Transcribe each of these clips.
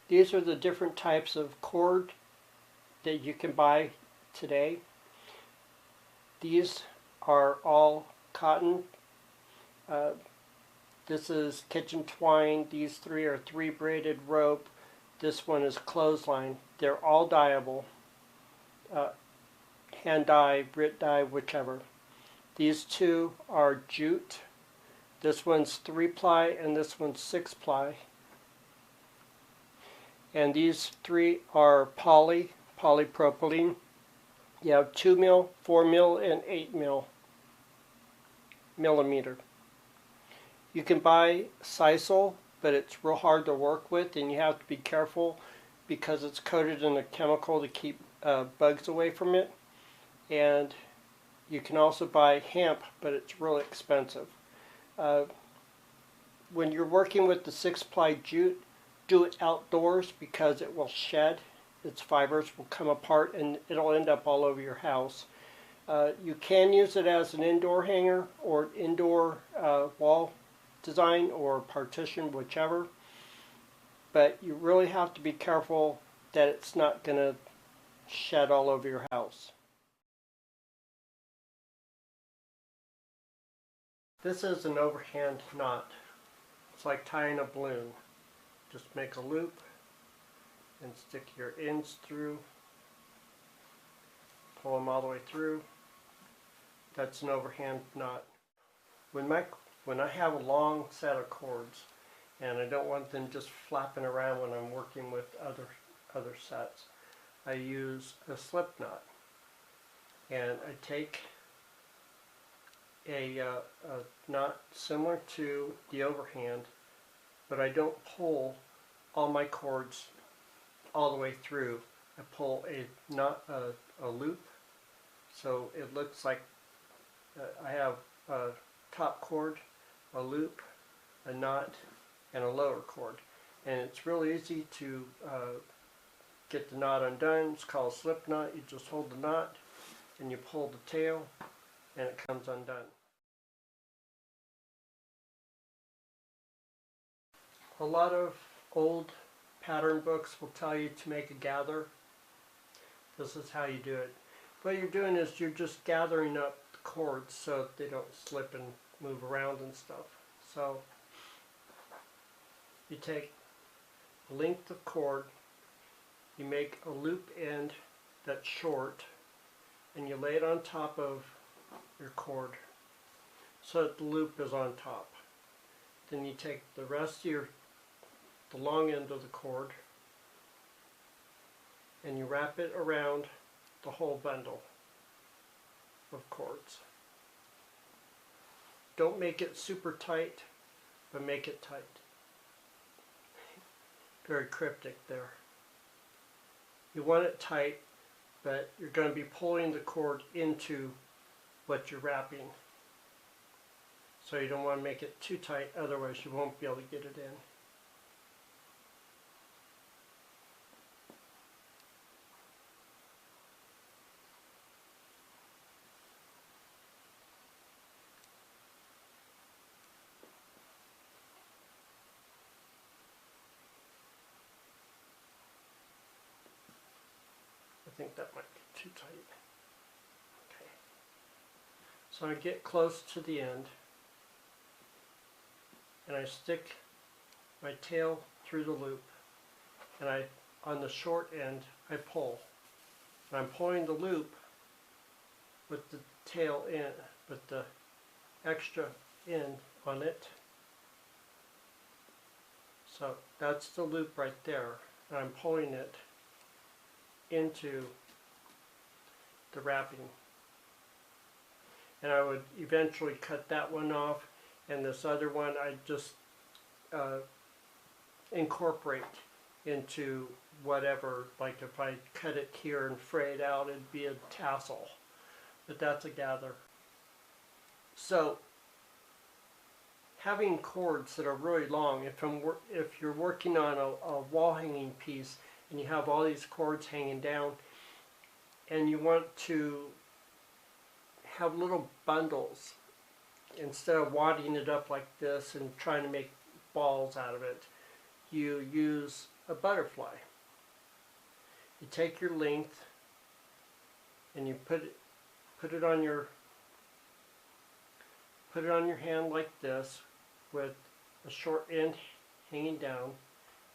These are the different types of cord that you can buy today. These are all cotton. This is kitchen twine. These three are 3-braided rope. This one is clothesline. They're all dyeable. Hand dye, Brit dye, whichever. These two are jute. This one's 3-ply and this one's 6-ply. And these three are polypropylene. You have 2 mil, 4 mil, and 8 millimeter. You can buy sisal, but it's real hard to work with, and you have to be careful because it's coated in a chemical to keep bugs away from it. And you can also buy hemp, but it's really expensive. When you're working with the 6-ply jute, do it outdoors because it will shed. Its fibers will come apart and it'll end up all over your house. You can use it as an indoor hanger or indoor wall design or partition, whichever. But you really have to be careful that it's not going to shed all over your house. This is an overhand knot. It's like tying a balloon. Just make a loop and stick your ends through. Pull them all the way through. That's an overhand knot. When I have a long set of cords and I don't want them just flapping around when I'm working with other sets, I use a slip knot. And I take a knot similar to the overhand, but I don't pull all my cords all the way through. I pull a loop, so it looks like I have a top cord, a loop, a knot, and a lower cord. And it's really easy to get the knot undone. It's called a slip knot. You just hold the knot and you pull the tail and it comes undone. A lot of old pattern books will tell you to make a gather. This is how you do it. What you're doing is you're just gathering up the cords so they don't slip and move around and stuff. So you take a length of cord, you make a loop end that's short, and you lay it on top of your cord so that the loop is on top. Then you take the rest of the long end of the cord and you wrap it around the whole bundle of cords. Don't make it super tight, but make it tight. Very cryptic there. You want it tight, but you're going to be pulling the cord into what you're wrapping. So you don't want to make it too tight, otherwise you won't be able to get it in. I think that might be too tight. Okay. So I get close to the end and I stick my tail through the loop, and on the short end I pull. And I'm pulling the loop with the tail in, with the extra end on it. So that's the loop right there, and I'm pulling it into the wrapping. And I would eventually cut that one off, and this other one I just incorporate into whatever. Like if I cut it here and fray it out, it'd be a tassel, but that's a gather. So having cords that are really long, if you're working on a wall hanging piece and you have all these cords hanging down and you want to have little bundles, instead of wadding it up like this and trying to make balls out of it, you use a butterfly. You take your length and you put it on your hand like this, with a short end hanging down.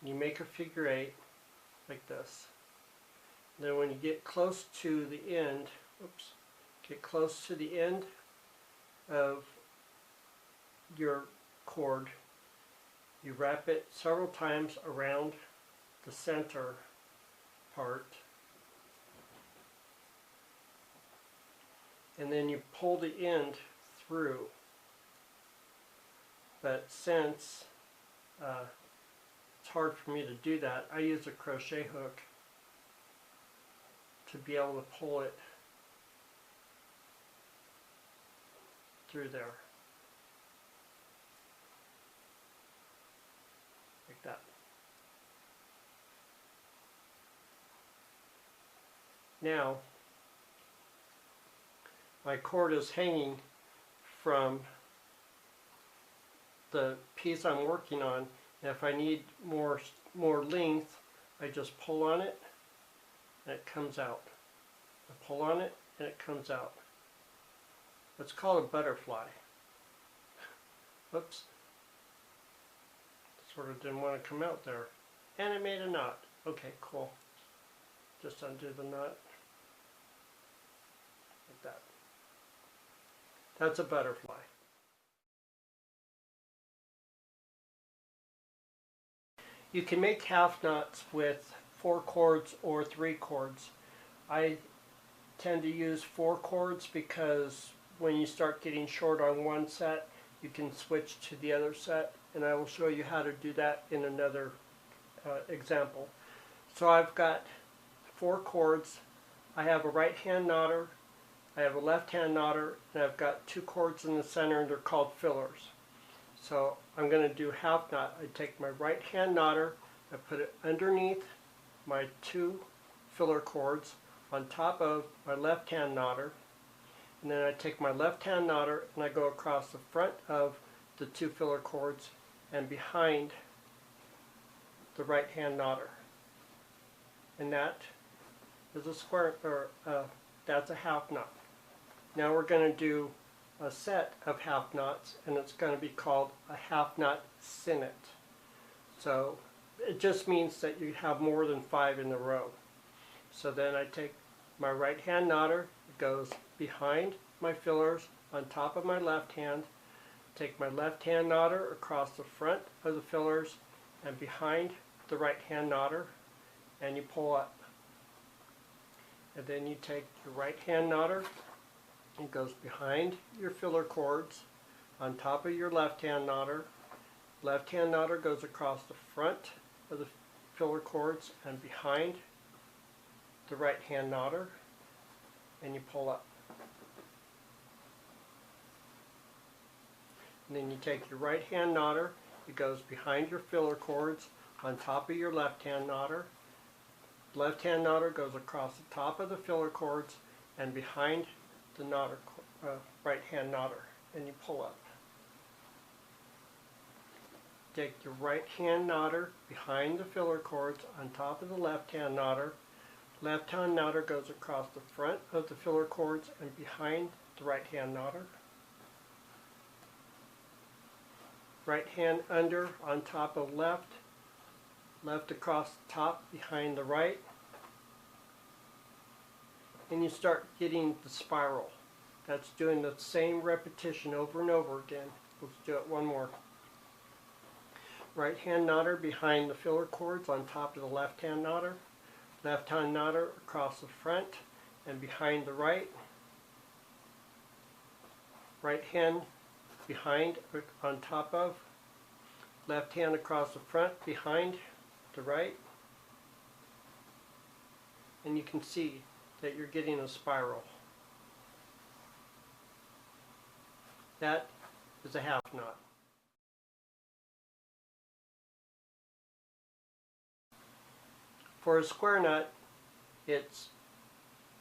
And you make a figure 8 like this. And then when you get close to the end, of your cord, you wrap it several times around the center part, and then you pull the end through. But since it's hard for me to do that, I use a crochet hook to be able to pull it through there, like that. Now, my cord is hanging from the piece I'm working on, and if I need more length, I just pull on it and it comes out. I pull on it and it comes out. It's called a butterfly. Whoops. Sort of didn't want to come out there. And it made a knot. Okay, cool. Just undo the knot. Like that. That's a butterfly. You can make half knots with 4 cords or 3 cords. I tend to use 4 cords because when you start getting short on one set, you can switch to the other set, and I will show you how to do that in another example. So I've got 4 cords. I have a right hand knotter, I have a left hand knotter, and I've got 2 cords in the center, and they're called fillers. So I'm going to do half knot. I take my right hand knotter, I put it underneath my 2 filler cords on top of my left hand knotter, and then I take my left hand knotter and I go across the front of the 2 filler cords and behind the right hand knotter, and that is a square, or that's a half knot. Now we're going to do a set of half knots, and it's going to be called a half knot sinnet. So it just means that you have more than 5 in a row. So then I take my right hand knotter, it goes behind my fillers on top of my left hand, take my left hand knotter across the front of the fillers and behind the right hand knotter, and you pull up. And then you take your right hand knotter, it goes behind your filler cords on top of your left hand knotter. Left hand knotter goes across the front of the filler cords and behind the right hand knotter, and you pull up. And then you take your right hand knotter, it goes behind your filler cords on top of your left hand knotter. Left hand knotter goes across the top of the filler cords and behind the knotter, right hand knotter, and you pull up. Take your right hand knotter behind the filler cords on top of the left hand knotter. Left hand knotter goes across the front of the filler cords and behind the right hand knotter. Right hand under on top of left, left across the top behind the right, and you start getting the spiral. That's doing the same repetition over and over again. Let's do it one more. Right hand knotter behind the filler cords on top of the left hand knotter. Left hand knotter across the front and behind the right. Right hand behind on top of. Left hand across the front behind the right. And you can see that you're getting a spiral. That is a half knot. For a square knot, it's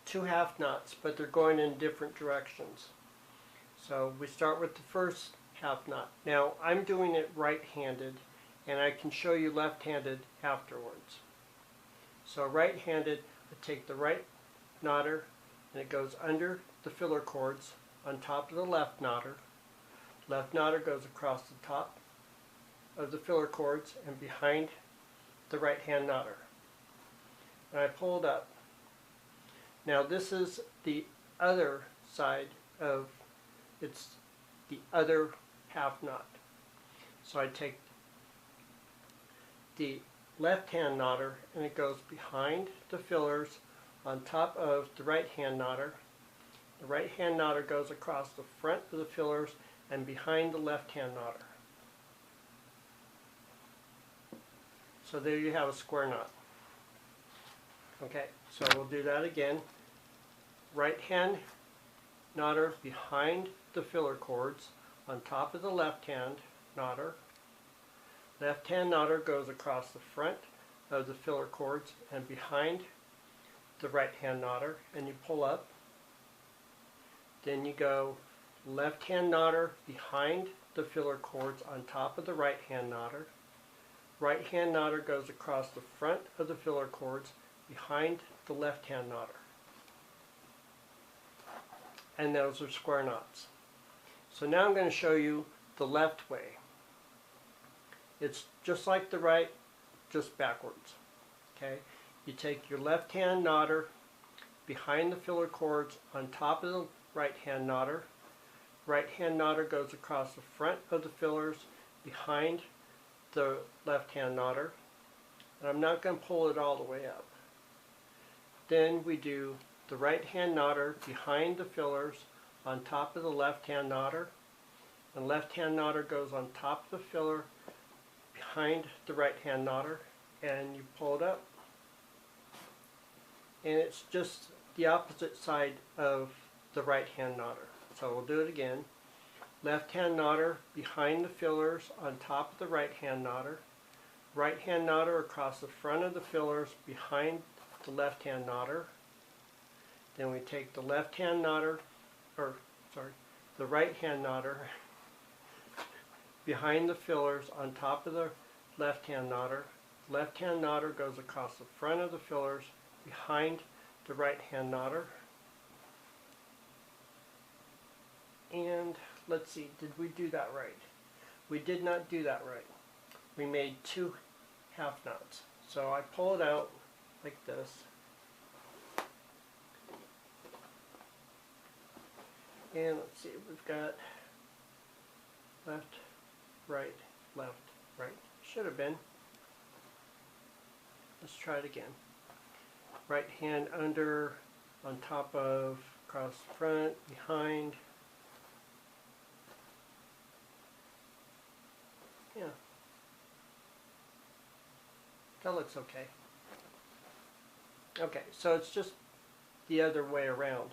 2 half knots, but they're going in different directions. So we start with the first half knot. Now I'm doing it right-handed, and I can show you left-handed afterwards. So right-handed, I take the right knotter and it goes under the filler cords on top of the left knotter. Left knotter goes across the top of the filler cords and behind the right hand knotter. And I pull it up. Now this is the other side of, it's the other half knot. So I take the left hand knotter and it goes behind the fillers on top of the right hand knotter. The right hand knotter goes across the front of the fillers and behind the left hand knotter. So there you have a square knot. Okay, so we'll do that again. Right hand knotter behind the filler cords on top of the left hand knotter. Left hand knotter goes across the front of the filler cords and behind the right hand knotter, and you pull up. Then you go left hand knotter behind the filler cords on top of the right hand knotter. Right hand knotter goes across the front of the filler cords behind the left hand knotter. And those are square knots. So now I'm going to show you the left way. It's just like the right, just backwards. Okay? You take your left hand knotter behind the filler cords on top of the right hand knotter. Right hand knotter goes across the front of the fillers behind the left hand knotter. And I'm not going to pull it all the way up. Then we do the right hand knotter behind the fillers on top of the left hand knotter. And left hand knotter goes on top of the filler behind the right hand knotter, and you pull it up. And it's just the opposite side of the right hand knotter. So we'll do it again. Left hand knotter behind the fillers on top of the right hand knotter. Right hand knotter across the front of the fillers behind the left hand knotter. Then we take the left hand knotter, the right hand knotter behind the fillers on top of the left hand knotter. Left hand knotter goes across the front of the fillers behind the right hand knotter. And let's see, did we do that right? We did not do that right. We made 2 half knots. So I pull it out like this. And let's see, we've got left, right, left, right. Should have been. Let's try it again. Right hand under, on top of, across front, behind. Yeah. That looks okay. Okay, so it's just the other way around.